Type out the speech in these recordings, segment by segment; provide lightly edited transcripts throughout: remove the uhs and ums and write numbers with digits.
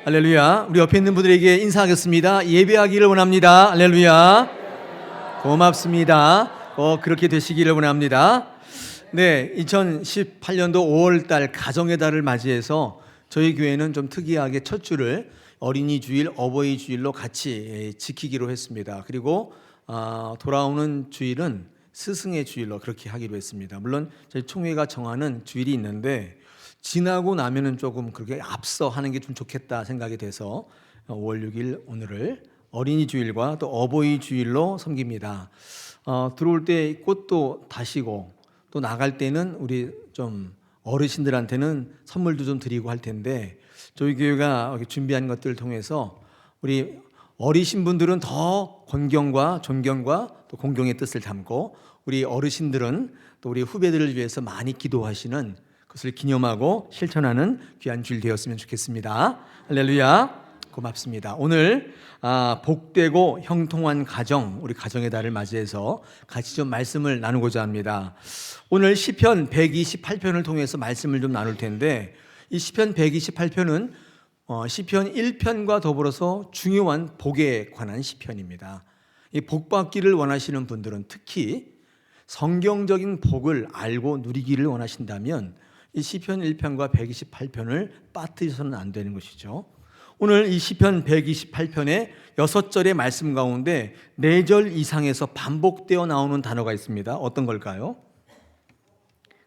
할렐루야. 우리 옆에 있는 분들에게 인사하겠습니다. 예배하기를 원합니다. 할렐루야. 고맙습니다. 그렇게 되시기를 원합니다. 네, 2018년도 5월달 가정의 달을 맞이해서 저희 교회는 좀 특이하게 첫 주를 어린이 주일, 어버이 주일로 같이 지키기로 했습니다. 그리고 돌아오는 주일은 스승의 주일로 그렇게 하기로 했습니다. 물론 저희 총회가 정하는 주일이 있는데 지나고 나면은 조금 그렇게 앞서 하는 게 좀 좋겠다 생각이 돼서 5월 6일 오늘을 어린이 주일과 또 어버이 주일로 섬깁니다. 들어올 때 꽃도 다시고 또 나갈 때는 우리 좀 어르신들한테는 선물도 좀 드리고 할 텐데 저희 교회가 준비한 것들을 통해서 우리 어리신 분들은 더 권경과 존경과 또 공경의 뜻을 담고 우리 어르신들은 또 우리 후배들을 위해서 많이 기도하시는 그것을 기념하고 실천하는 귀한 주일 되었으면 좋겠습니다. 할렐루야. 고맙습니다. 오늘 복되고 형통한 가정, 우리 가정의 달을 맞이해서 같이 좀 말씀을 나누고자 합니다. 오늘 시편 128편을 통해서 말씀을 좀 나눌 텐데 이 시편 128편은 시편 1편과 더불어서 중요한 복에 관한 시편입니다. 이 복받기를 원하시는 분들은 특히 성경적인 복을 알고 누리기를 원하신다면 이 시편 1편과 128편을 빠뜨려서는 안 되는 것이죠. 오늘 이 시편 128편의 6절의 말씀 가운데 4절 이상에서 반복되어 나오는 단어가 있습니다. 어떤 걸까요?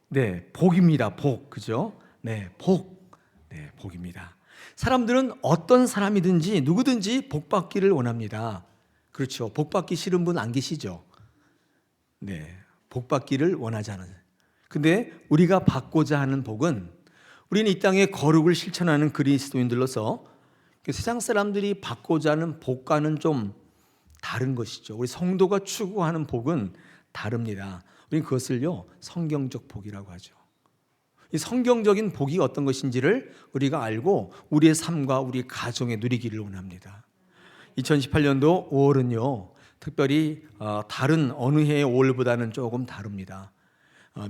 네, 복입니다. 복, 그죠? 네, 복. 네, 복입니다. 사람들은 어떤 사람이든지 누구든지 복받기를 원합니다. 그렇죠. 복받기 싫은 분 안 계시죠? 네, 복받기를 원하지 않아요. 근데 우리가 받고자 하는 복은 우리는 이 땅에 거룩을 실천하는 그리스도인들로서 세상 사람들이 받고자 하는 복과는 좀 다른 것이죠. 우리 성도가 추구하는 복은 다릅니다. 우리는 그것을요 성경적 복이라고 하죠. 이 성경적인 복이 어떤 것인지를 우리가 알고 우리의 삶과 우리 가정에 누리기를 원합니다. 2018년도 5월은요 특별히 다른 어느 해의 5월보다는 조금 다릅니다.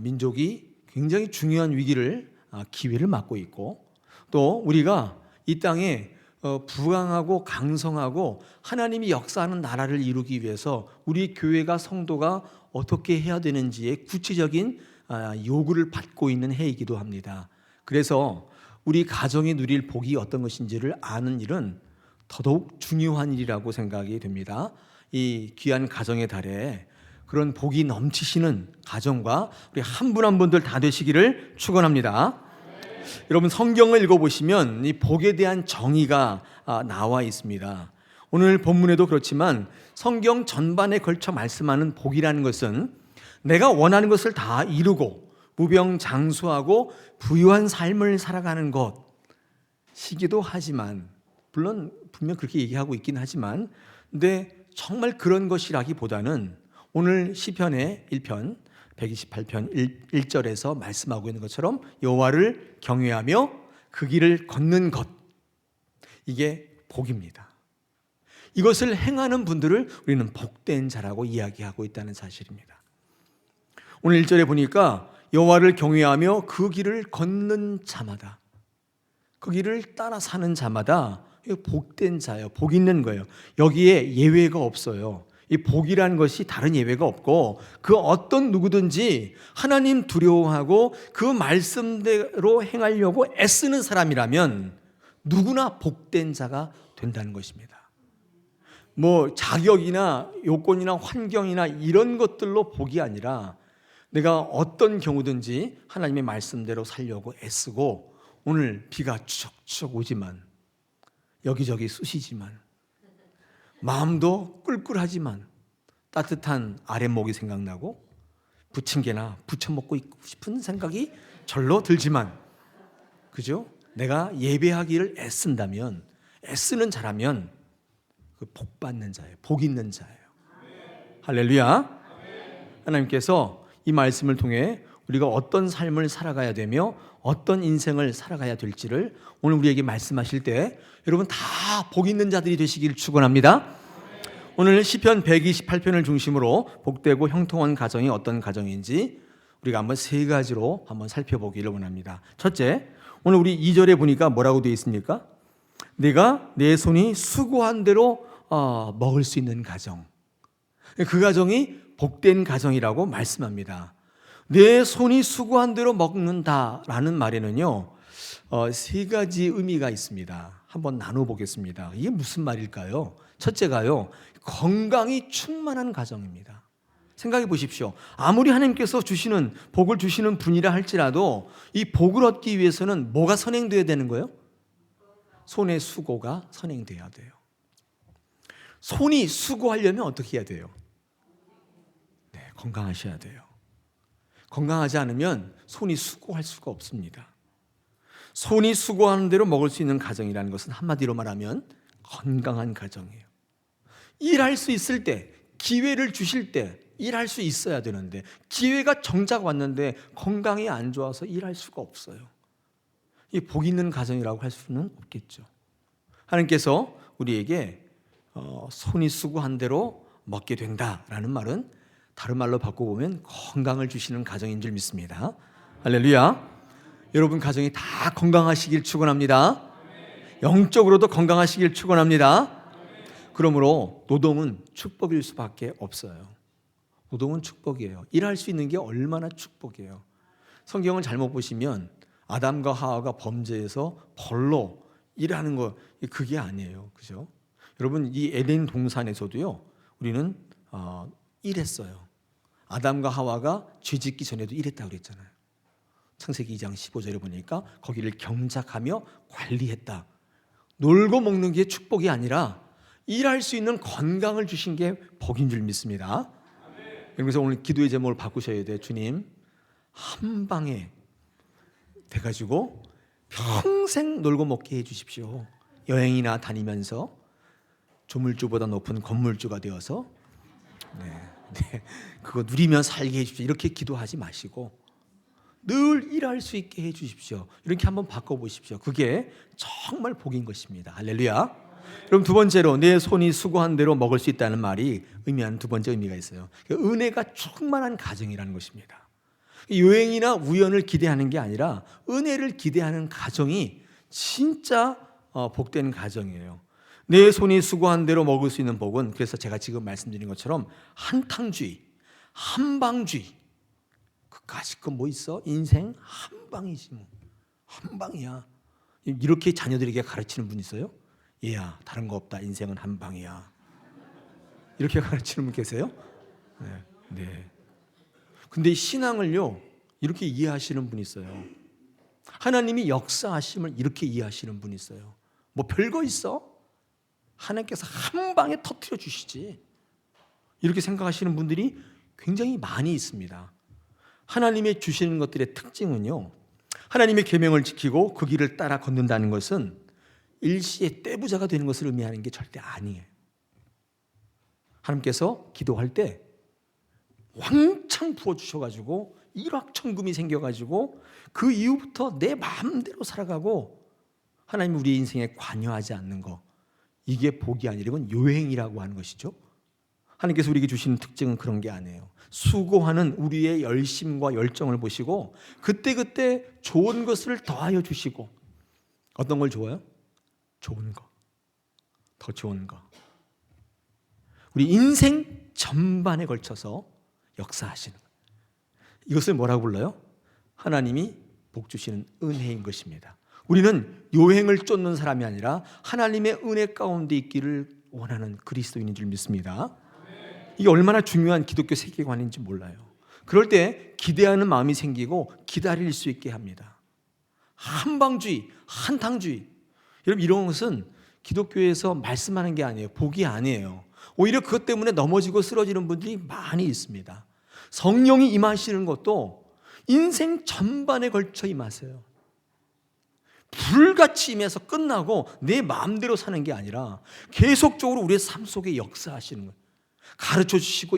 민족이 굉장히 중요한 위기를 기회를 맞고 있고 또 우리가 이 땅에 부강하고 강성하고 하나님이 역사하는 나라를 이루기 위해서 우리 교회가 성도가 어떻게 해야 되는지의 구체적인 요구를 받고 있는 해이기도 합니다. 그래서 우리 가정이 누릴 복이 어떤 것인지를 아는 일은 더더욱 중요한 일이라고 생각이 됩니다. 이 귀한 가정의 달에 그런 복이 넘치시는 가정과 우리 한 분 한 분들 다 되시기를 축원합니다. 여러분 성경을 읽어보시면 이 복에 대한 정의가 나와 있습니다. 오늘 본문에도 그렇지만 성경 전반에 걸쳐 말씀하는 복이라는 것은 내가 원하는 것을 다 이루고 무병장수하고 부유한 삶을 살아가는 것이기도 하지만 물론 분명 그렇게 얘기하고 있긴 하지만 근데 정말 그런 것이라기보다는 오늘 시편의 1편 128편 1절에서 말씀하고 있는 것처럼 여호와를 경외하며 그 길을 걷는 것, 이게 복입니다. 이것을 행하는 분들을 우리는 복된 자라고 이야기하고 있다는 사실입니다. 오늘 1절에 보니까 여호와를 경외하며 그 길을 걷는 자마다, 그 길을 따라 사는 자마다 복된 자예요. 복 있는 거예요. 여기에 예외가 없어요. 이 복이라는 것이 다른 예외가 없고 그 어떤 누구든지 하나님 두려워하고 그 말씀대로 행하려고 애쓰는 사람이라면 누구나 복된 자가 된다는 것입니다. 뭐 자격이나 요건이나 환경이나 이런 것들로 복이 아니라 내가 어떤 경우든지 하나님의 말씀대로 살려고 애쓰고 오늘 비가 추적추적 오지만 여기저기 쑤시지만 마음도 꿀꿀하지만 따뜻한 아랫목이 생각나고 부침개나 부쳐 먹고 있고 싶은 생각이 절로 들지만 그죠? 내가 예배하기를 애쓴다면 애쓰는 자라면 그 복 받는 자예요. 복 있는 자예요. 할렐루야. 하나님께서 이 말씀을 통해 우리가 어떤 삶을 살아가야 되며 어떤 인생을 살아가야 될지를 오늘 우리에게 말씀하실 때 여러분 다 복 있는 자들이 되시기를 축원합니다. 오늘 시편 128편을 중심으로 복되고 형통한 가정이 어떤 가정인지 우리가 한번 3가지로 한번 살펴보기를 원합니다. 첫째, 오늘 우리 2절에 보니까 뭐라고 되어 있습니까? 내가 내 손이 수고한 대로 먹을 수 있는 가정, 그 가정이 복된 가정이라고 말씀합니다. 내 손이 수고한 대로 먹는다라는 말에는요, 세 가지 의미가 있습니다. 한번 나눠보겠습니다. 이게 무슨 말일까요? 첫째가요, 건강이 충만한 가정입니다. 생각해 보십시오. 아무리 하나님께서 주시는 복을 주시는 분이라 할지라도 이 복을 얻기 위해서는 뭐가 선행되어야 되는 거예요? 손의 수고가 선행돼야 돼요. 손이 수고하려면 어떻게 해야 돼요? 네, 건강하셔야 돼요. 건강하지 않으면 손이 수고할 수가 없습니다. 손이 수고하는 대로 먹을 수 있는 가정이라는 것은 한마디로 말하면 건강한 가정이에요. 일할 수 있을 때, 기회를 주실 때 일할 수 있어야 되는데 기회가 정작 왔는데 건강이 안 좋아서 일할 수가 없어요. 이 복 있는 가정이라고 할 수는 없겠죠. 하나님께서 우리에게 손이 수고한 대로 먹게 된다라는 말은 다른 말로 바꿔보면 건강을 주시는 가정인 줄 믿습니다. 할렐루야. 여러분 가정이 다 건강하시길 축원합니다. 영적으로도 건강하시길 축원합니다. 그러므로 노동은 축복일 수밖에 없어요. 노동은 축복이에요. 일할 수 있는 게 얼마나 축복이에요. 성경을 잘못 보시면 아담과 하와가 범죄해서 벌로 일하는 거 그게 아니에요. 그죠? 여러분 이 에덴 동산에서도요. 우리는 일했어요. 아담과 하와가 죄 짓기 전에도 일했다고 그랬잖아요. 창세기 2장 15절에 보니까 거기를 경작하며 관리했다. 놀고 먹는 게 축복이 아니라 일할 수 있는 건강을 주신 게 복인 줄 믿습니다. 그래서 오늘 기도의 제목을 바꾸셔야 돼요. 주님, 한 방에 돼가지고 평생 놀고 먹게 해주십시오. 여행이나 다니면서 조물주보다 높은 건물주가 되어서 그거 누리며 살게 해주십시오. 이렇게 기도하지 마시고 늘 일할 수 있게 해주십시오. 이렇게 한번 바꿔보십시오. 그게 정말 복인 것입니다. 할렐루야. 그럼 두 번째로 내 손이 수고한 대로 먹을 수 있다는 말이 의미하는 두 번째 의미가 있어요. 은혜가 충만한 가정이라는 것입니다. 요행이나 우연을 기대하는 게 아니라 은혜를 기대하는 가정이 진짜 복된 가정이에요. 내 손이 수고한 대로 먹을 수 있는 복은 그래서 제가 지금 말씀드린 것처럼 한탕주의, 한방주의. 그까짓 거 뭐 있어? 인생 한 방이지 뭐. 한 방이야. 이렇게 자녀들에게 가르치는 분 있어요? 얘야 다른 거 없다. 인생은 한 방이야. 이렇게 가르치는 분 계세요? 네. 근데 신앙을요 이렇게 이해하시는 분이 있어요. 하나님이 역사하심을 이렇게 이해하시는 분이 있어요. 뭐 별거 있어? 하나님께서 한 방에 터뜨려 주시지. 이렇게 생각하시는 분들이 굉장히 많이 있습니다. 하나님의 주시는 것들의 특징은요, 하나님의 계명을 지키고 그 길을 따라 걷는다는 것은 일시에 떼부자가 되는 것을 의미하는 게 절대 아니에요. 하나님께서 기도할 때 왕창 부어주셔가지고 일확천금이 생겨가지고 그 이후부터 내 마음대로 살아가고 하나님 우리 인생에 관여하지 않는 거, 이게 복이 아니라 이건 요행이라고 하는 것이죠. 하나님께서 우리에게 주시는 특징은 그런 게 아니에요. 수고하는 우리의 열심과 열정을 보시고 그때그때 좋은 것을 더하여 주시고, 어떤 걸 좋아요? 좋은 거, 더 좋은 거. 우리 인생 전반에 걸쳐서 역사하시는 것. 이것을 뭐라고 불러요? 하나님이 복 주시는 은혜인 것입니다. 우리는 요행을 쫓는 사람이 아니라 하나님의 은혜 가운데 있기를 원하는 그리스도인인 줄 믿습니다. 이게 얼마나 중요한 기독교 세계관인지 몰라요. 그럴 때 기대하는 마음이 생기고 기다릴 수 있게 합니다. 한방주의, 한탕주의, 여러분 이런 것은 기독교에서 말씀하는 게 아니에요. 복이 아니에요. 오히려 그것 때문에 넘어지고 쓰러지는 분들이 많이 있습니다. 성령이 임하시는 것도 인생 전반에 걸쳐 임하세요. 불같이 임해서 끝나고 내 마음대로 사는 게 아니라 계속적으로 우리의 삶 속에 역사하시는 거예요. 가르쳐 주시고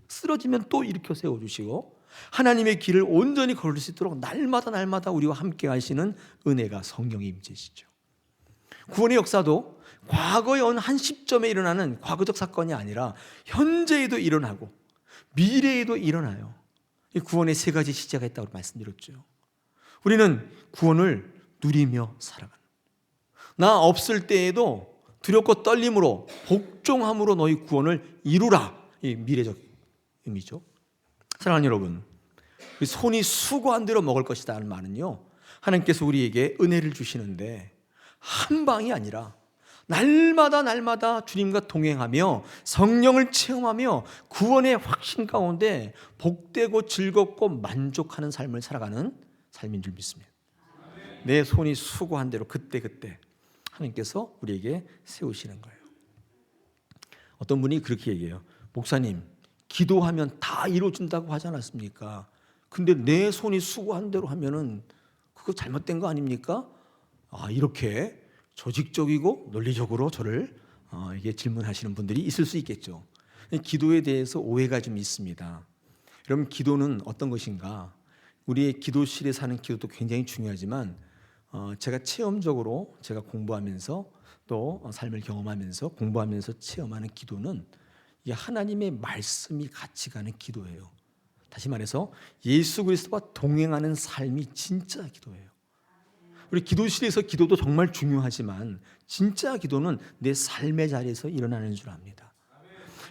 쓰러지면 또 일으켜 세워주시고 하나님의 길을 온전히 걸을 수 있도록 날마다 우리와 함께 하시는 은혜가 성령의 임재시죠. 구원의 역사도 과거의 어느 한 시점에 일어나는 과거적 사건이 아니라 현재에도 일어나고 미래에도 일어나요. 이 구원의 세 가지 시제가 있다고 말씀드렸죠. 우리는 구원을 누리며 살아가는, 나 없을 때에도 두렵고 떨림으로 복종함으로 너희 구원을 이루라. 이 미래적 의미죠. 사랑하는 여러분, 손이 수고한 대로 먹을 것이다 하는 말은요, 하나님께서 우리에게 은혜를 주시는데 한 방이 아니라 날마다 주님과 동행하며 성령을 체험하며 구원의 확신 가운데 복되고 즐겁고 만족하는 삶을 살아가는 삶인 줄 믿습니다. 내 손이 수고한 대로 그때그때 하나님께서 우리에게 세우시는 거예요. 어떤 분이 그렇게 얘기해요. 목사님, 기도하면 다 이루어진다고 하지 않았습니까? 근데 내 손이 수고한 대로 하면은 그거 잘못된 거 아닙니까? 이렇게 조직적이고 논리적으로 저를 이게 질문하시는 분들이 있을 수 있겠죠. 기도에 대해서 오해가 좀 있습니다. 여러분, 기도는 어떤 것인가? 우리의 기도실에 사는 기도도 굉장히 중요하지만 제가 체험적으로 제가 공부하면서 또 삶을 경험하면서 공부하면서 체험하는 기도는 이 하나님의 말씀이 같이 가는 기도예요. 다시 말해서 예수 그리스도와 동행하는 삶이 진짜 기도예요. 우리 기도실에서 기도도 정말 중요하지만 진짜 기도는 내 삶의 자리에서 일어나는 줄 압니다.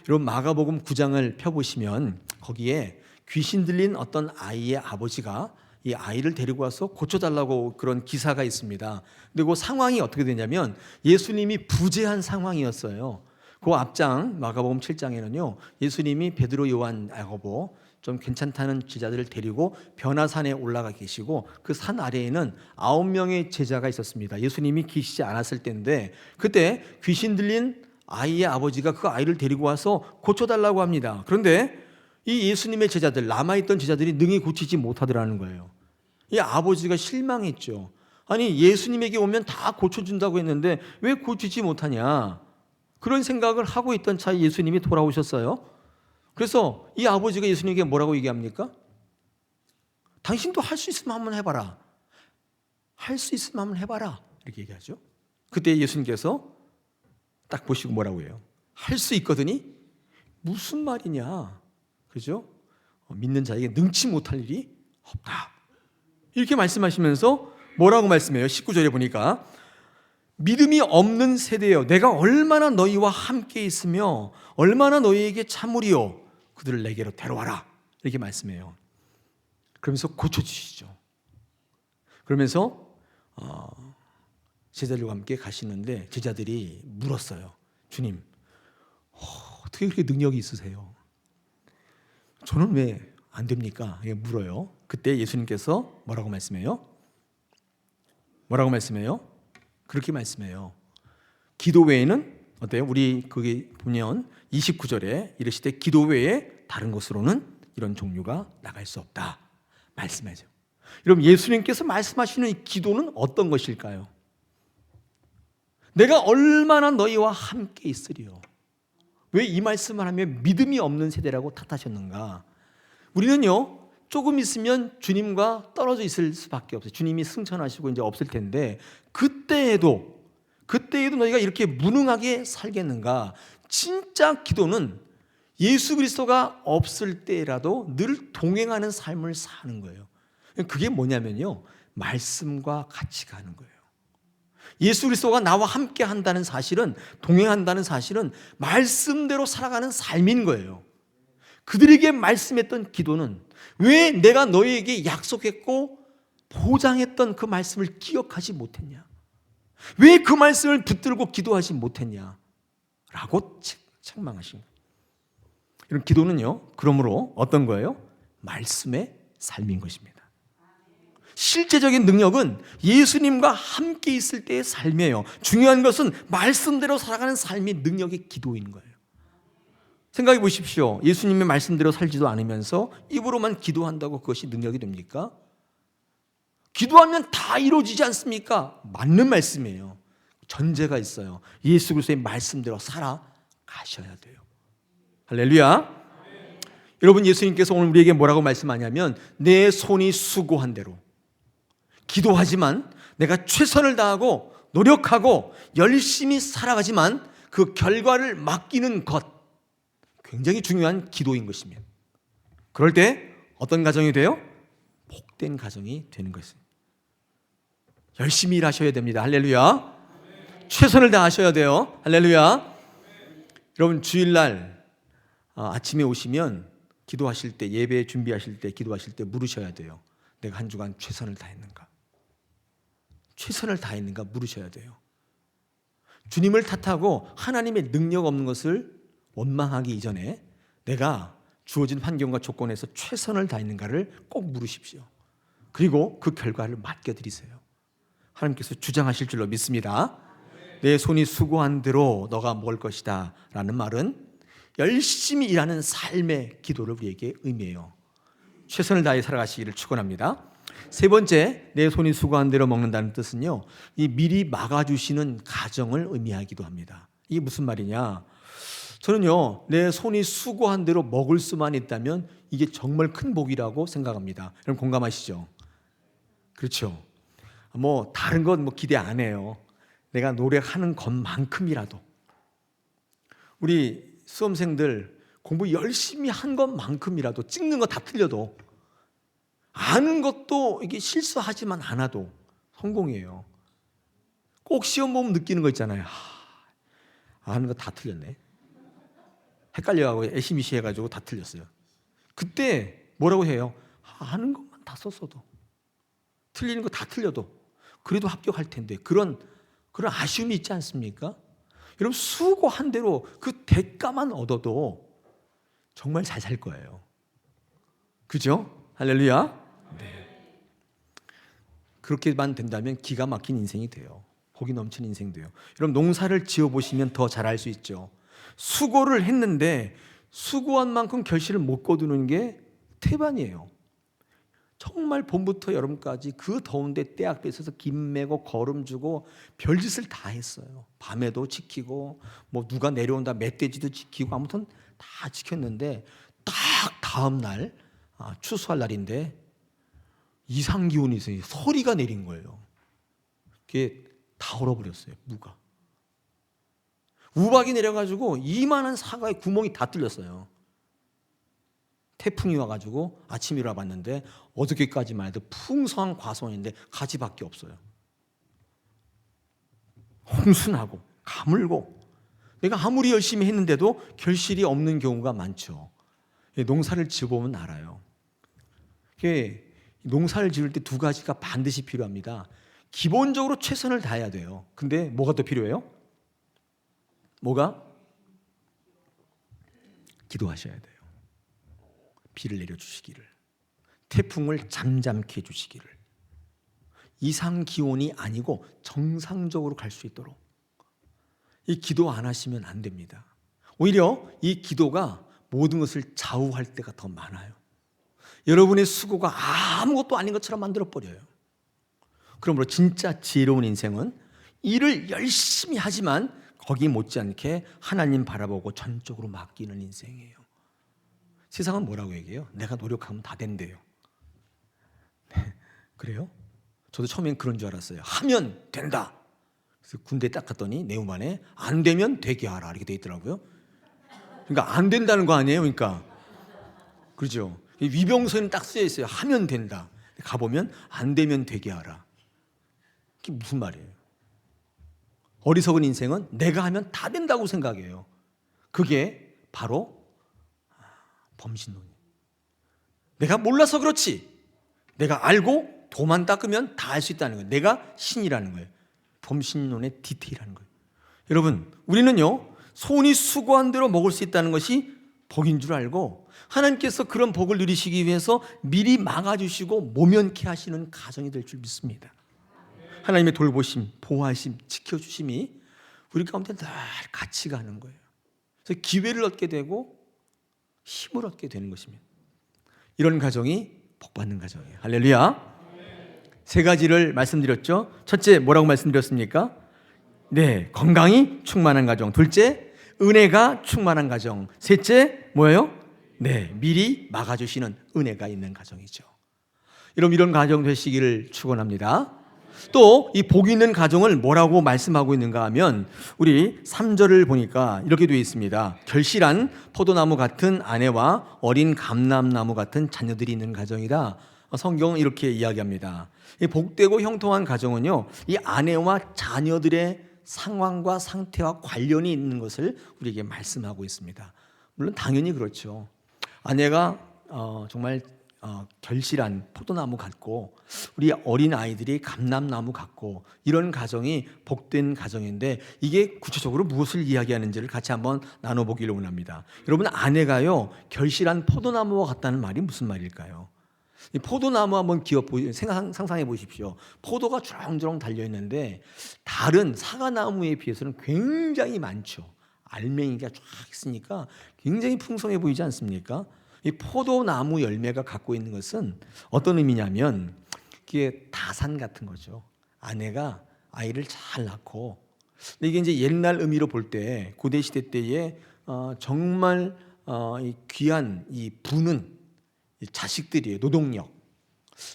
여러분, 마가복음 9장을 펴보시면 거기에 귀신 들린 어떤 아이의 아버지가 이 아이를 데리고 와서 고쳐달라고 그런 기사가 있습니다. 근데 그 상황이 어떻게 되냐면 예수님이 부재한 상황이었어요. 그 앞장 마가복음 7장에는요, 예수님이 베드로, 요한, 야고보 좀 괜찮다는 제자들을 데리고 변화산에 올라가 계시고 그 산 아래에는 9명의 제자가 있었습니다. 예수님이 계시지 않았을 때인데 그때 귀신 들린 아이의 아버지가 그 아이를 데리고 와서 고쳐달라고 합니다. 그런데 이 예수님의 제자들, 남아있던 제자들이 능히 고치지 못하더라는 거예요. 이 아버지가 실망했죠. 아니, 예수님에게 오면 다 고쳐준다고 했는데 왜 고치지 못하냐, 그런 생각을 하고 있던 차에 예수님이 돌아오셨어요. 그래서 이 아버지가 예수님에게 뭐라고 얘기합니까? 당신도 할 수 있으면 한번 해봐라. 할 수 있으면 한번 해봐라. 이렇게 얘기하죠. 그때 예수님께서 딱 보시고 뭐라고 해요? 할 수 있거든이? 무슨 말이냐? 그죠? 믿는 자에게 능치 못할 일이 없다. 이렇게 말씀하시면서 뭐라고 말씀해요? 19절에 보니까 믿음이 없는 세대여, 내가 얼마나 너희와 함께 있으며 얼마나 너희에게 참으리요, 그들을 내게로 데려와라. 이렇게 말씀해요. 그러면서 고쳐주시죠. 그러면서 제자들과 함께 가시는데 제자들이 물었어요. 주님, 어떻게 그렇게 능력이 있으세요? 저는 왜 안 됩니까? 물어요. 그때 예수님께서 뭐라고 말씀해요? 뭐라고 말씀해요? 그렇게 말씀해요. 기도 외에는 어때요? 우리 거기 보면 29절에 이르시되 기도 외에 다른 곳으로는 이런 종류가 나갈 수 없다 말씀하죠. 여러분, 예수님께서 말씀하시는 이 기도는 어떤 것일까요? 내가 얼마나 너희와 함께 있으리요. 왜 이 말씀을 하면 믿음이 없는 세대라고 탓하셨는가? 우리는요, 조금 있으면 주님과 떨어져 있을 수밖에 없어요. 주님이 승천하시고 이제 없을 텐데 그때에도 너희가 이렇게 무능하게 살겠는가? 진짜 기도는 예수 그리스도가 없을 때라도 늘 동행하는 삶을 사는 거예요. 그게 뭐냐면요, 말씀과 같이 가는 거예요. 예수 그리스도가 나와 함께 한다는 사실은, 동행한다는 사실은 말씀대로 살아가는 삶인 거예요. 그들에게 말씀했던 기도는 왜 내가 너희에게 약속했고 보장했던 그 말씀을 기억하지 못했냐? 왜 그 말씀을 붙들고 기도하지 못했냐? 라고 책망하신 거예요. 이런 기도는요, 그러므로 어떤 거예요? 말씀의 삶인 것입니다. 실제적인 능력은 예수님과 함께 있을 때의 삶이에요. 중요한 것은 말씀대로 살아가는 삶이 능력의 기도인 거예요. 생각해 보십시오. 예수님의 말씀대로 살지도 않으면서 입으로만 기도한다고 그것이 능력이 됩니까? 기도하면 다 이루어지지 않습니까? 맞는 말씀이에요. 전제가 있어요. 예수 그리스도의 말씀대로 살아가셔야 돼요. 할렐루야. 여러분, 예수님께서 오늘 우리에게 뭐라고 말씀하냐면 내 손이 수고한 대로 기도하지만 내가 최선을 다하고 노력하고 열심히 살아가지만 그 결과를 맡기는 것, 굉장히 중요한 기도인 것입니다. 그럴 때 어떤 가정이 돼요? 복된 가정이 되는 것입니다. 열심히 일하셔야 됩니다. 할렐루야. 최선을 다하셔야 돼요. 할렐루야. 여러분 주일날 아침에 오시면 기도하실 때, 예배 준비하실 때, 기도하실 때 물으셔야 돼요. 내가 한 주간 최선을 다했는가? 최선을 다했는가 물으셔야 돼요. 주님을 탓하고 하나님의 능력 없는 것을 원망하기 이전에 내가 주어진 환경과 조건에서 최선을 다했는가를 꼭 물으십시오. 그리고 그 결과를 맡겨드리세요. 하나님께서 주장하실 줄로 믿습니다. 내 손이 수고한 대로 너가 먹을 것이다 라는 말은 열심히 일하는 삶의 기도를 우리에게 의미해요. 최선을 다해 살아가시기를 축원합니다. 세 번째, 내 손이 수고한 대로 먹는다는 뜻은요, 이 미리 막아주시는 가정을 의미하기도 합니다. 이게 무슨 말이냐? 저는요, 내 손이 수고한 대로 먹을 수만 있다면 이게 정말 큰 복이라고 생각합니다. 여러분 공감하시죠? 그렇죠. 뭐 다른 건 뭐 기대 안 해요. 내가 노력하는 것만큼이라도. 우리 수험생들 공부 열심히 한 것만큼이라도, 찍는 거 다 틀려도, 아는 것도 이게 실수하지만 않아도 성공이에요. 꼭 시험 보면 느끼는 거 있잖아요. 아는 거 다 틀렸네. 헷갈려가고 애시미시 해가지고 다 틀렸어요. 그때 뭐라고 해요? 아는 것만 다 썼어도, 틀리는 거 다 틀려도 그래도 합격할 텐데, 그런 아쉬움이 있지 않습니까? 여러분 수고한 대로 그 대가만 얻어도 정말 잘 살 거예요. 그죠? 할렐루야. 네. 그렇게만 된다면 기가 막힌 인생이 돼요. 복이 넘치는 인생 돼요. 여러분 농사를 지어보시면 더 잘 알 수 있죠. 수고를 했는데 수고한 만큼 결실을 못 거두는 게 태반이에요. 정말 봄부터 여름까지 그 더운데 때 앞에 있어서 김 메고 거름 주고 별짓을 다 했어요. 밤에도 지키고 뭐 누가 내려온다 멧돼지도 지키고 아무튼 다 지켰는데 딱 다음 날 추수할 날인데 이상 기온이 있어요. 서리가 내린 거예요. 그게 다 얼어버렸어요. 무가. 우박이 내려가지고 이만한 사과에 구멍이 다 뚫렸어요. 태풍이 와가지고 아침에 일어나봤는데 어저께까지만 해도 풍성한 과수원인데 가지밖에 없어요. 홍순하고 가물고 내가 아무리 열심히 했는데도 결실이 없는 경우가 많죠. 농사를 지어보면 알아요. 농사를 지을 때 두 가지가 반드시 필요합니다. 기본적으로 최선을 다해야 돼요. 근데 뭐가 더 필요해요? 뭐가? 기도하셔야 돼요. 비를 내려주시기를, 태풍을 잠잠케 해주시기를, 이상 기온이 아니고 정상적으로 갈 수 있도록. 이 기도 안 하시면 안 됩니다. 오히려 이 기도가 모든 것을 좌우할 때가 더 많아요. 여러분의 수고가 아무것도 아닌 것처럼 만들어버려요. 그러므로 진짜 지혜로운 인생은 일을 열심히 하지만 거기 못지않게 하나님 바라보고 전적으로 맡기는 인생이에요. 세상은 뭐라고 얘기해요? 내가 노력하면 다 된대요. 네, 그래요? 저도 처음엔 그런 줄 알았어요. 하면 된다. 그래서 군대 딱 갔더니 내용 안에 안 되면 되게 하라 이렇게 돼 있더라고요. 그러니까 안 된다는 거 아니에요? 그러니까 그렇죠. 위병서에는 딱 쓰여 있어요. 하면 된다. 가보면 안 되면 되게 하라. 그게 무슨 말이에요? 어리석은 인생은 내가 하면 다 된다고 생각해요. 그게 바로 범신론이에요. 내가 몰라서 그렇지. 내가 알고 도만 닦으면 다 할 수 있다는 거예요. 내가 신이라는 거예요. 범신론의 디테일한 거예요. 여러분, 우리는요, 손이 수고한 대로 먹을 수 있다는 것이 복인 줄 알고 하나님께서 그런 복을 누리시기 위해서 미리 막아주시고 모면케 하시는 가정이 될 줄 믿습니다. 하나님의 돌보심, 보호하심, 지켜주심이 우리 가운데 늘 같이 가는 거예요. 그래서 기회를 얻게 되고 힘을 얻게 되는 것입니다. 이런 가정이 복받는 가정이에요. 할렐루야. 세 가지를 말씀드렸죠. 첫째, 뭐라고 말씀드렸습니까? 네, 건강이 충만한 가정. 둘째, 은혜가 충만한 가정. 셋째, 뭐예요? 네, 미리 막아주시는 은혜가 있는 가정이죠. 여러분, 이런 가정 되시기를 축원합니다. 또 이 복 있는 가정을 뭐라고 말씀하고 있는가 하면 우리 3절을 보니까 이렇게 되어 있습니다. 결실한 포도나무 같은 아내와 어린 감람나무 같은 자녀들이 있는 가정이다. 성경은 이렇게 이야기합니다. 이 복되고 형통한 가정은요, 이 아내와 자녀들의 상황과 상태와 관련이 있는 것을 우리에게 말씀하고 있습니다. 물론 당연히 그렇죠. 아내가 정말 결실한 포도나무 같고 우리 어린 아이들이 감람나무 같고 이런 가정이 복된 가정인데 이게 구체적으로 무엇을 이야기하는지를 같이 한번 나눠보기를 원합니다. 여러분, 아내가요 결실한 포도나무와 같다는 말이 무슨 말일까요? 이 포도나무 한번 상상해 보십시오. 포도가 주렁주렁 달려 있는데 다른 사과나무에 비해서는 굉장히 많죠. 알맹이가 쫙 있으니까 굉장히 풍성해 보이지 않습니까? 이 포도나무 열매가 갖고 있는 것은 어떤 의미냐면 이게 다산 같은 거죠. 아내가 아이를 잘 낳고, 근데 이게 이제 옛날 의미로 볼 때 고대 시대 때에 정말 이 귀한 이 부는 자식들이에요. 노동력.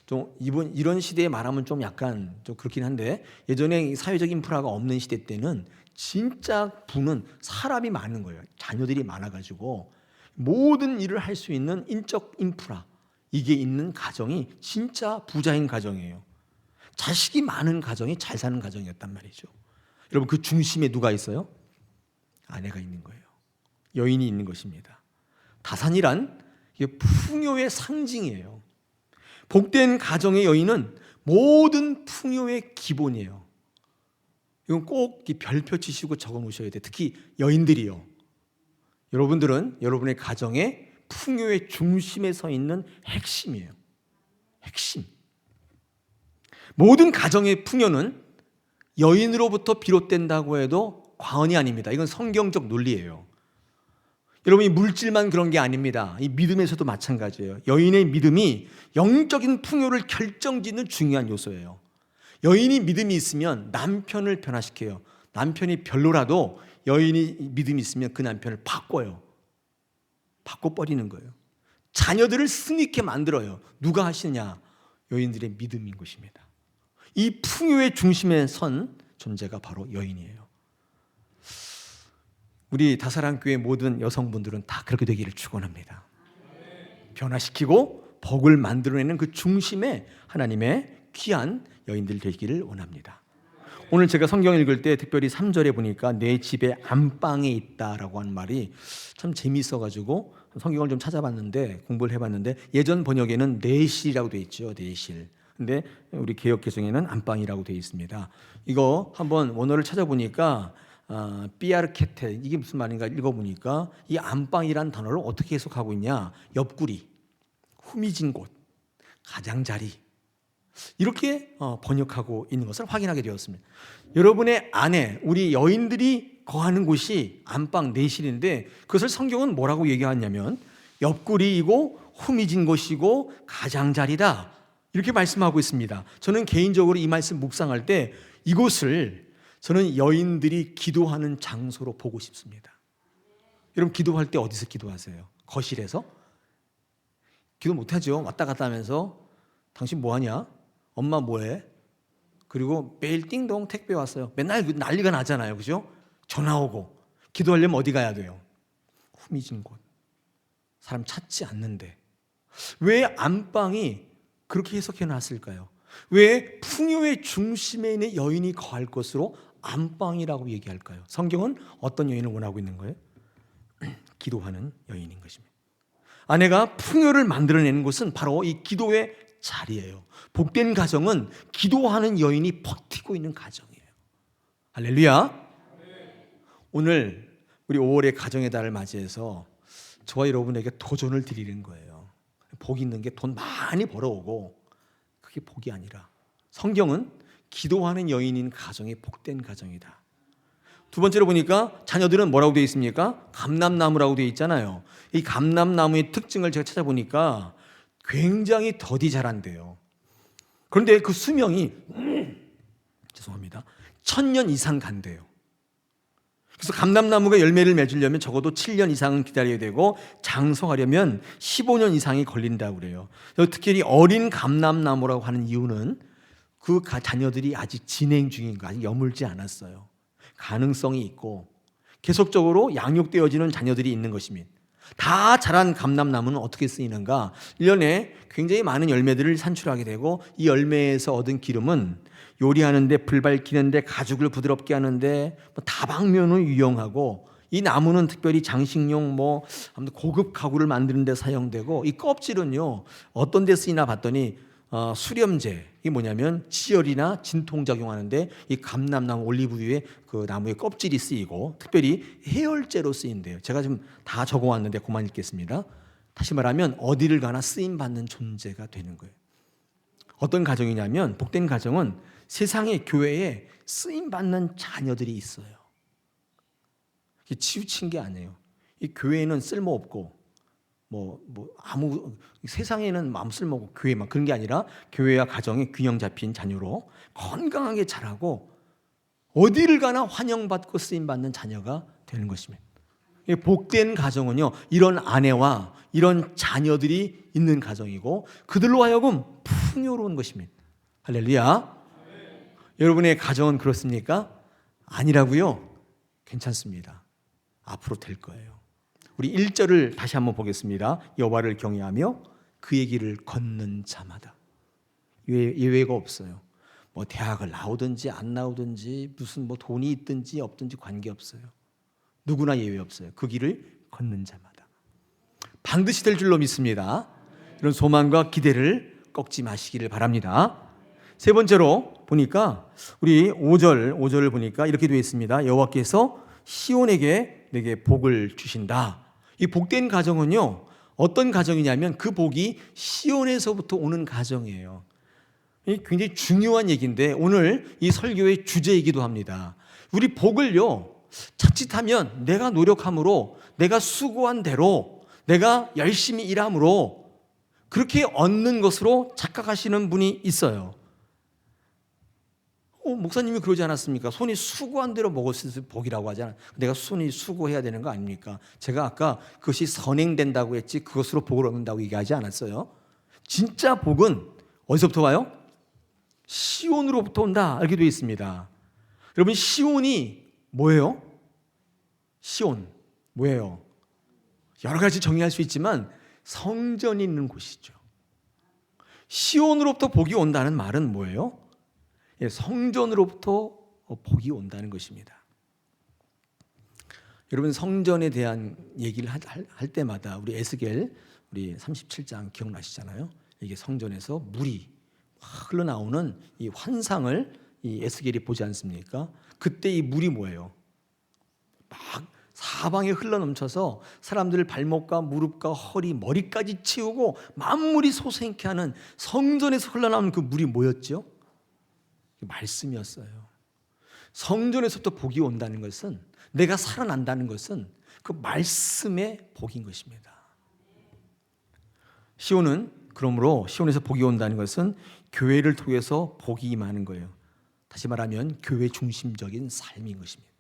좀 이런 시대에 말하면 좀 약간 좀 그렇긴 한데 예전에 사회적 인프라가 없는 시대 때는 진짜 부는 사람이 많은 거예요. 자녀들이 많아가지고 모든 일을 할 수 있는 인적 인프라 이게 있는 가정이 진짜 부자인 가정이에요. 자식이 많은 가정이 잘 사는 가정이었단 말이죠. 여러분, 그 중심에 누가 있어요? 아내가 있는 거예요. 여인이 있는 것입니다. 다산이란 이게 풍요의 상징이에요. 복된 가정의 여인은 모든 풍요의 기본이에요. 이건 꼭 별표 치시고 적어 놓으셔야 돼요. 특히 여인들이요. 여러분들은 여러분의 가정의 풍요의 중심에 서 있는 핵심이에요. 핵심. 모든 가정의 풍요는 여인으로부터 비롯된다고 해도 과언이 아닙니다. 이건 성경적 논리예요. 여러분, 이 물질만 그런 게 아닙니다. 이 믿음에서도 마찬가지예요. 여인의 믿음이 영적인 풍요를 결정짓는 중요한 요소예요. 여인이 믿음이 있으면 남편을 변화시켜요. 남편이 별로라도 여인이 믿음이 있으면 그 남편을 바꿔요. 바꿔버리는 거예요. 자녀들을 승리케 만들어요. 누가 하시느냐? 여인들의 믿음인 것입니다. 이 풍요의 중심에 선 존재가 바로 여인이에요. 우리 다사랑교회 모든 여성분들은 다 그렇게 되기를 축원합니다. 변화시키고 복을 만들어내는 그 중심에 하나님의 귀한 여인들 되기를 원합니다. 오늘 제가 성경 읽을 때 특별히 3절에 보니까 내 집에 안방에 있다라고 하는 말이 참 재미있어가지고 성경을 좀 찾아봤는데, 공부를 해봤는데 예전 번역에는 내실이라고 되어 있죠. 내실. 근데 우리 개역 개정에는 안방이라고 되어 있습니다. 이거 한번 원어를 찾아보니까 삐아르케테, 이게 무슨 말인가 읽어보니까 이 안방이란 단어를 어떻게 해석하고 있냐? 옆구리, 후미진 곳, 가장자리, 이렇게 번역하고 있는 것을 확인하게 되었습니다. 여러분의 아내, 우리 여인들이 거하는 곳이 안방, 내실인데 그것을 성경은 뭐라고 얘기하냐면 옆구리이고 후미진 곳이고 가장자리다, 이렇게 말씀하고 있습니다. 저는 개인적으로 이 말씀 묵상할 때 이곳을 저는 여인들이 기도하는 장소로 보고 싶습니다. 여러분, 기도할 때 어디서 기도하세요? 거실에서? 기도 못하죠. 왔다 갔다 하면서 당신 뭐하냐? 엄마 뭐해? 그리고 매일 띵동 택배 왔어요. 맨날 난리가 나잖아요. 그죠? 전화 오고. 기도하려면 어디 가야 돼요? 후미진 곳. 사람 찾지 않는데. 왜 안방이 그렇게 해석해 놨을까요? 왜 풍요의 중심에 있는 여인이 거할 것으로 안방이라고 얘기할까요? 성경은 어떤 여인을 원하고 있는 거예요? 기도하는 여인인 것입니다. 아내가 풍요를 만들어내는 곳은 바로 이 기도의 자리예요. 복된 가정은 기도하는 여인이 버티고 있는 가정이에요. 할렐루야. 오늘 우리 5월의 가정의 달을 맞이해서 저와 여러분에게 도전을 드리는 거예요. 복 있는 게 돈 많이 벌어오고 그게 복이 아니라 성경은 기도하는 여인인 가정이 복된 가정이다. 두 번째로 보니까 자녀들은 뭐라고 되어 있습니까? 감람나무라고 되어 있잖아요. 이 감람나무의 특징을 제가 찾아보니까 굉장히 더디 자란대요. 그런데 그 수명이 죄송합니다. 1000년 이상 간대요. 그래서 감람나무가 열매를 맺으려면 적어도 7년 이상은 기다려야 되고 장성하려면 15년 이상이 걸린다고 그래요. 특히 이 어린 감람나무라고 하는 이유는 그 자녀들이 아직 진행 중인 거, 아직 여물지 않았어요. 가능성이 있고 계속적으로 양육되어지는 자녀들이 있는 것입니다. 다 자란 감람나무는 어떻게 쓰이는가? 1년에 굉장히 많은 열매들을 산출하게 되고 이 열매에서 얻은 기름은 요리하는데, 불 밝히는데, 가죽을 부드럽게 하는데, 다방면은 유용하고, 이 나무는 특별히 장식용 아무튼 고급 가구를 만드는 데 사용되고, 이 껍질은요 어떤 데 쓰이나 봤더니 수렴제, 이게 뭐냐면 치열이나 진통작용하는데 이 감람나무 올리브유에 그 나무의 껍질이 쓰이고, 특별히 해열제로 쓰인대요. 제가 지금 다 적어왔는데 그만 읽겠습니다. 다시 말하면 어디를 가나 쓰임받는 존재가 되는 거예요. 어떤 가정이냐면, 복된 가정은 세상의 교회에 쓰임받는 자녀들이 있어요. 이게 치우친 게 아니에요. 이 교회는 쓸모없고 아무 세상에는 아무 쓸모없고 교회만 그런 게 아니라, 교회와 가정에 균형 잡힌 자녀로 건강하게 자라고 어디를 가나 환영받고 쓰임받는 자녀가 되는 것입니다. 복된 가정은요 이런 아내와 이런 자녀들이 있는 가정이고, 그들로 하여금 풍요로운 것입니다. 할렐루야. 여러분의 가정은 그렇습니까? 아니라고요? 괜찮습니다. 앞으로 될 거예요. 우리 1절을 다시 한번 보겠습니다. 여호와를 경외하며 그의 길을 걷는 자마다. 예외가 없어요. 대학을 나오든지 안 나오든지, 무슨 돈이 있든지 없든지 관계없어요. 누구나 예외 없어요. 그 길을 걷는 자마다 반드시 될 줄로 믿습니다. 이런 소망과 기대를 꺾지 마시기를 바랍니다. 세 번째로 보니까 우리 5절을 보니까 이렇게 되어 있습니다. 여호와께서 시온에게 내게 복을 주신다. 이 복된 가정은요 어떤 가정이냐면, 그 복이 시온에서부터 오는 가정이에요. 굉장히 중요한 얘기인데 오늘 이 설교의 주제이기도 합니다. 우리 복을요 자칫하면 내가 노력함으로, 내가 수고한 대로, 내가 열심히 일함으로 그렇게 얻는 것으로 착각하시는 분이 있어요. 목사님이 그러지 않았습니까? 손이 수고한 대로 먹었을 복이라고 하잖아요. 내가 손이 수고해야 되는 거 아닙니까? 제가 아까 그것이 선행된다고 했지 그것으로 복을 얻는다고 얘기하지 않았어요. 진짜 복은 어디서부터 와요? 시온으로부터 온다, 알게 되어 있습니다. 여러분, 시온이 뭐예요? 시온 뭐예요? 여러 가지 정의할 수 있지만 성전이 있는 곳이죠. 시온으로부터 복이 온다는 말은 뭐예요? 성전으로부터 복이 온다는 것입니다. 여러분, 성전에 대한 얘기를 할 때마다 우리 에스겔 우리 37장 기억나시잖아요. 이게 성전에서 물이 흘러나오는 이 환상을 이 에스겔이 보지 않습니까? 그때 이 물이 뭐예요? 막 사방에 흘러넘쳐서 사람들을 발목과 무릎과 허리, 머리까지 치우고 만물이 솟아있게 하는 성전에서 흘러나오는 그 물이 뭐였죠? 말씀이었어요. 성전에서부터 복이 온다는 것은, 내가 살아난다는 것은 그 말씀의 복인 것입니다. 시온은, 그러므로 시온에서 복이 온다는 것은 교회를 통해서 복이 임하는 거예요. 다시 말하면 교회 중심적인 삶인 것입니다.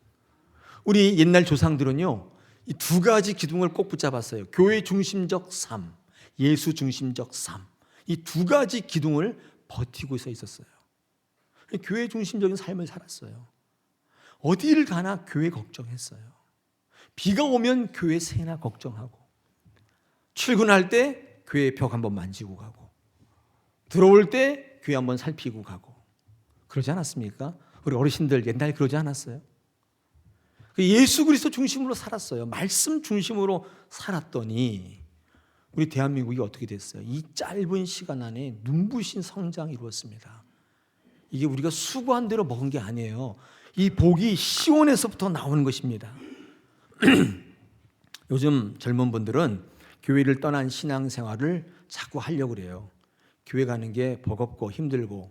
우리 옛날 조상들은요 이 두 가지 기둥을 꼭 붙잡았어요. 교회 중심적 삶, 예수 중심적 삶, 이 두 가지 기둥을 버티고 있었어요. 교회 중심적인 삶을 살았어요. 어디를 가나 교회 걱정했어요. 비가 오면 교회 새나 걱정하고, 출근할 때 교회 벽 한번 만지고 가고, 들어올 때 교회 한번 살피고 가고, 그러지 않았습니까? 우리 어르신들 옛날에 그러지 않았어요? 예수 그리스도 중심으로 살았어요. 말씀 중심으로 살았더니 우리 대한민국이 어떻게 됐어요? 이 짧은 시간 안에 눈부신 성장이 이루었습니다. 이게 우리가 수고한 대로 먹은 게 아니에요. 이 복이 시온에서부터 나오는 것입니다. 요즘 젊은 분들은 교회를 떠난 신앙생활을 자꾸 하려고 그래요. 교회 가는 게 버겁고 힘들고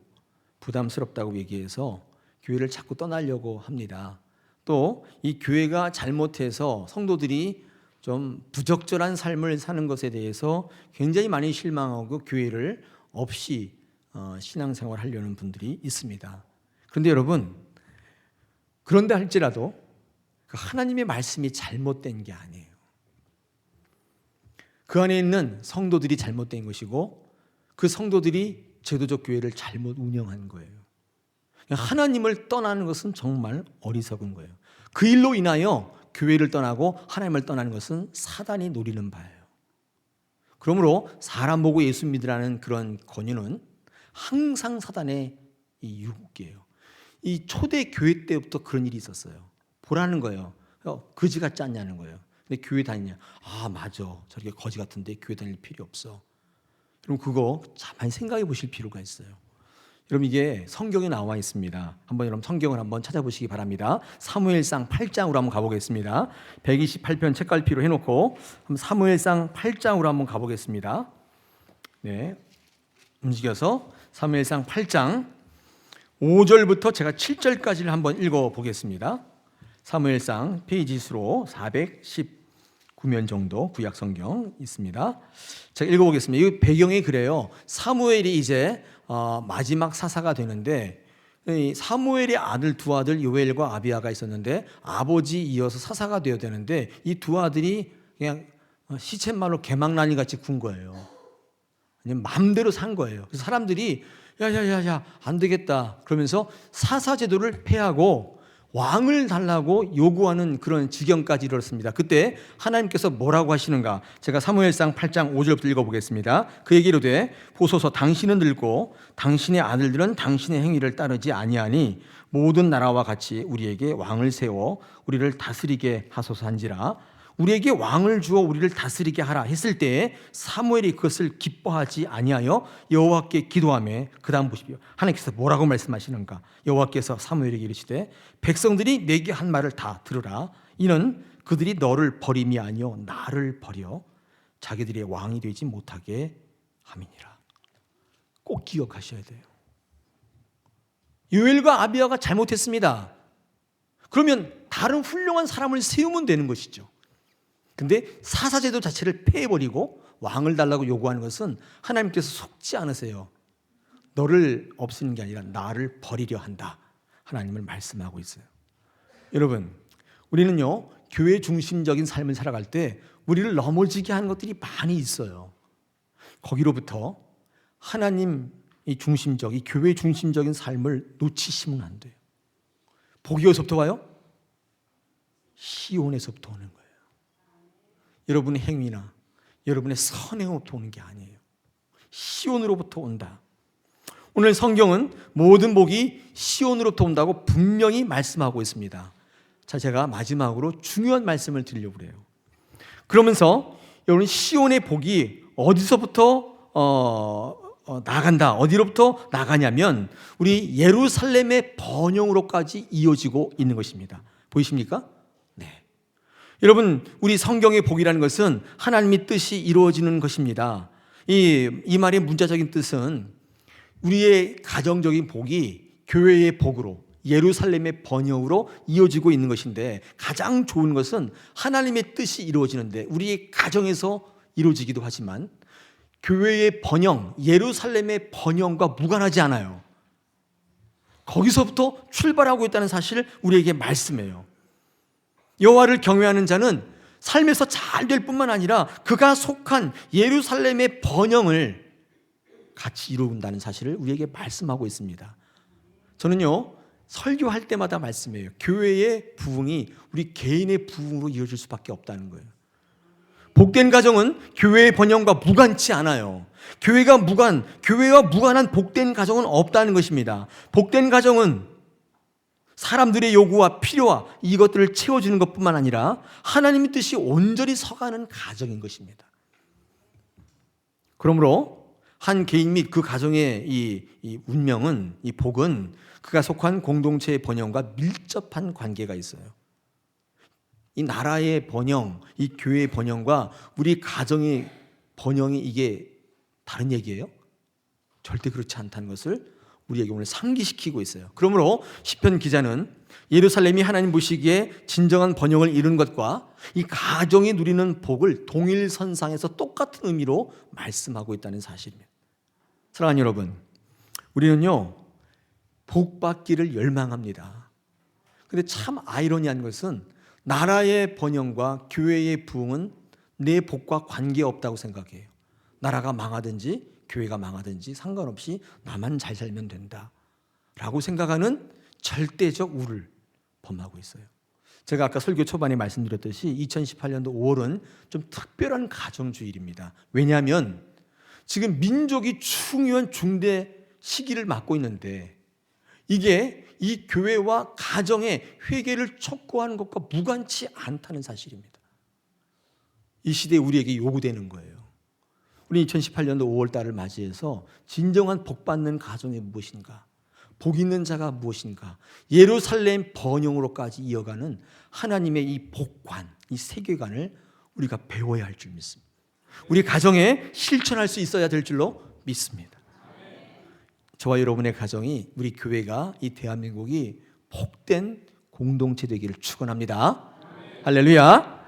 부담스럽다고 얘기해서 교회를 자꾸 떠나려고 합니다. 또 이 교회가 잘못해서 성도들이 좀 부적절한 삶을 사는 것에 대해서 굉장히 많이 실망하고 교회를 없이 신앙생활 하려는 분들이 있습니다. 그런데 여러분, 그런데 할지라도 하나님의 말씀이 잘못된 게 아니에요. 그 안에 있는 성도들이 잘못된 것이고, 그 성도들이 제도적 교회를 잘못 운영한 거예요. 하나님을 떠나는 것은 정말 어리석은 거예요. 그 일로 인하여 교회를 떠나고 하나님을 떠나는 것은 사단이 노리는 바예요. 그러므로 사람 보고 예수 믿으라는 그런 권유는 항상 사단의 이 유혹이에요. 이 초대 교회 때부터 그런 일이 있었어요. 보라는 거예요. 거지 같지 않냐는 거예요. 근데 교회 다니냐? 아, 맞아. 저렇게 거지 같은데 교회 다닐 필요 없어. 그럼 그거 가만히 생각해 보실 필요가 있어요. 여러분, 이게 성경에 나와 있습니다. 한번 여러분 성경을 한번 찾아보시기 바랍니다. 사무엘상 8장으로 한번 가보겠습니다. 128편 책갈피로 해놓고 한번 사무엘상 8장으로 한번 가보겠습니다. 네, 움직여서 사무엘상 8장 5절부터 제가 7절까지를 한번 읽어보겠습니다. 사무엘상 페이지 수로 419면 정도 구약 성경 있습니다. 제가 읽어보겠습니다. 이 배경이 그래요. 사무엘이 이제 마지막 사사가 되는데, 사무엘의 아들 두 아들 요엘과 아비야가 있었는데 아버지 이어서 사사가 되어야 되는데 이 두 아들이 그냥 시쳇말로 개망나니 같이 군 거예요. 그냥 마음대로 산 거예요. 그래서 사람들이 야야야야 안 되겠다 그러면서 사사 제도를 폐하고 왕을 달라고 요구하는 그런 지경까지 이르렀습니다. 그때 하나님께서 뭐라고 하시는가? 제가 사무엘상 8장 5절부터 읽어보겠습니다. 그에게 이르되 보소서, 당신은 늙고 당신의 아들들은 당신의 행위를 따르지 아니하니 모든 나라와 같이 우리에게 왕을 세워 우리를 다스리게 하소서 한지라. 우리에게 왕을 주어 우리를 다스리게 하라 했을 때에 사무엘이 그것을 기뻐하지 아니하여 여호와께 기도하며, 그 다음 보십시오. 하나님께서 뭐라고 말씀하시는가? 여호와께서 사무엘에게 이르시되 백성들이 내게 한 말을 다 들으라. 이는 그들이 너를 버림이 아니요 나를 버려 자기들의 왕이 되지 못하게 함이니라. 꼭 기억하셔야 돼요. 요엘과 아비야가 잘못했습니다. 그러면 다른 훌륭한 사람을 세우면 되는 것이죠. 근데 사사제도 자체를 폐해버리고 왕을 달라고 요구하는 것은 하나님께서 속지 않으세요. 너를 없애는 게 아니라 나를 버리려 한다, 하나님을 말씀하고 있어요. 여러분, 우리는요 교회 중심적인 삶을 살아갈 때 우리를 넘어지게 하는 것들이 많이 있어요. 거기로부터 하나님 이 중심적, 이 교회 중심적인 삶을 놓치시면 안 돼요. 복이 어디서부터 와요? 시온에서부터 오는 거예요. 여러분의 행위나 여러분의 선행으로부터 오는 게 아니에요. 시온으로부터 온다. 오늘 성경은 모든 복이 시온으로부터 온다고 분명히 말씀하고 있습니다. 자, 제가 마지막으로 중요한 말씀을 드리려고 그래요. 그러면서 여러분, 시온의 복이 어디서부터 나간다, 어디로부터 나가냐면 우리 예루살렘의 번영으로까지 이어지고 있는 것입니다. 보이십니까? 네. 여러분, 우리 성경의 복이라는 것은 하나님의 뜻이 이루어지는 것입니다. 이 말의 문자적인 뜻은 우리의 가정적인 복이 교회의 복으로, 예루살렘의 번영으로 이어지고 있는 것인데, 가장 좋은 것은 하나님의 뜻이 이루어지는데 우리의 가정에서 이루어지기도 하지만 교회의 번영, 예루살렘의 번영과 무관하지 않아요. 거기서부터 출발하고 있다는 사실을 우리에게 말씀해요. 여호와를 경외하는 자는 삶에서 잘 될 뿐만 아니라 그가 속한 예루살렘의 번영을 같이 이룬다는 사실을 우리에게 말씀하고 있습니다. 저는요 설교할 때마다 말씀해요. 교회의 부흥이 우리 개인의 부흥으로 이어질 수밖에 없다는 거예요. 복된 가정은 교회의 번영과 무관치 않아요. 교회와 무관한 복된 가정은 없다는 것입니다. 복된 가정은 사람들의 요구와 필요와 이것들을 채워주는 것뿐만 아니라 하나님의 뜻이 온전히 서가는 가정인 것입니다. 그러므로 한 개인 및 그 가정의 이 운명은, 이 복은 그가 속한 공동체의 번영과 밀접한 관계가 있어요. 이 나라의 번영, 이 교회의 번영과 우리 가정의 번영이 이게 다른 얘기예요? 절대 그렇지 않다는 것을 우리에게 오늘 상기시키고 있어요. 그러므로 시편 기자는 예루살렘이 하나님 보시기에 진정한 번영을 이룬 것과 이 가정이 누리는 복을 동일선상에서 똑같은 의미로 말씀하고 있다는 사실입니다. 사랑하는 여러분, 우리는요 복 받기를 열망합니다. 그런데 참 아이러니한 것은 나라의 번영과 교회의 부흥은 내 복과 관계없다고 생각해요. 나라가 망하든지 교회가 망하든지 상관없이 나만 잘 살면 된다 라고 생각하는 절대적 우를 범하고 있어요. 제가 아까 설교 초반에 말씀드렸듯이 2018년도 5월은 좀 특별한 가정주일입니다. 왜냐하면 지금 민족이 중요한 중대 시기를 맞고 있는데 이게 이 교회와 가정의 회개를 촉구하는 것과 무관치 않다는 사실입니다. 이 시대에 우리에게 요구되는 거예요. 우리 2018년도 5월 달을 맞이해서 진정한 복받는 가정이 무엇인가, 복 있는 자가 무엇인가, 예루살렘 번영으로까지 이어가는 하나님의 이 복관, 이 세계관을 우리가 배워야 할 줄 믿습니다. 우리 가정에 실천할 수 있어야 될 줄로 믿습니다. 저와 여러분의 가정이, 우리 교회가, 이 대한민국이 복된 공동체 되기를 축원합니다. 할렐루야.